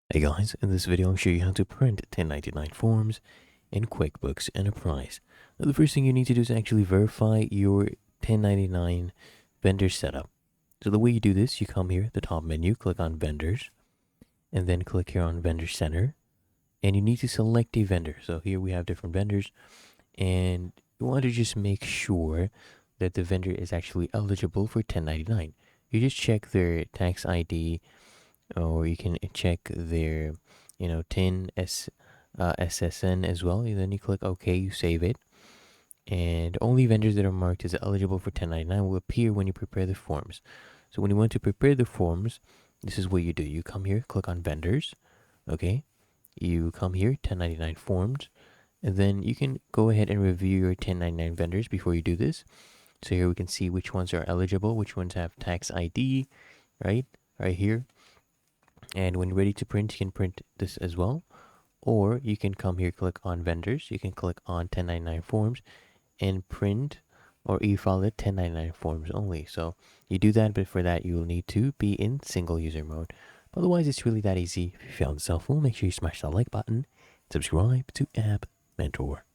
Hey guys, in this video I'll show you how to print 1099 forms in QuickBooks Enterprise. Now the first thing you need to do is actually verify your 1099 vendor setup. So the way you do this, you come here at the top menu, click on vendors, and then click here on vendor center. And you need to select a vendor. So here we have different vendors, and you want to just make sure that the vendor is actually eligible for 1099. You just check their tax ID, or you can check their 10 SSN as well, and then you click OK, you save it, and only vendors that are marked as eligible for 1099 will appear when you prepare the forms. So when you want to prepare the forms, this is what you do. You come here, click on vendors, okay, you come here 1099 forms, and then you can go ahead and review your 1099 vendors before you do this. So here we can see which ones are eligible, which ones have tax ID, right here. And when you're ready to print, you can print this as well. Or you can come here, click on vendors. You can click on 1099 forms and print or e-file it 1099 forms only. So you do that, but for that, you will need to be in single user mode. But otherwise, it's really that easy. If you found this helpful, make sure you smash that like button, subscribe to App Mentor.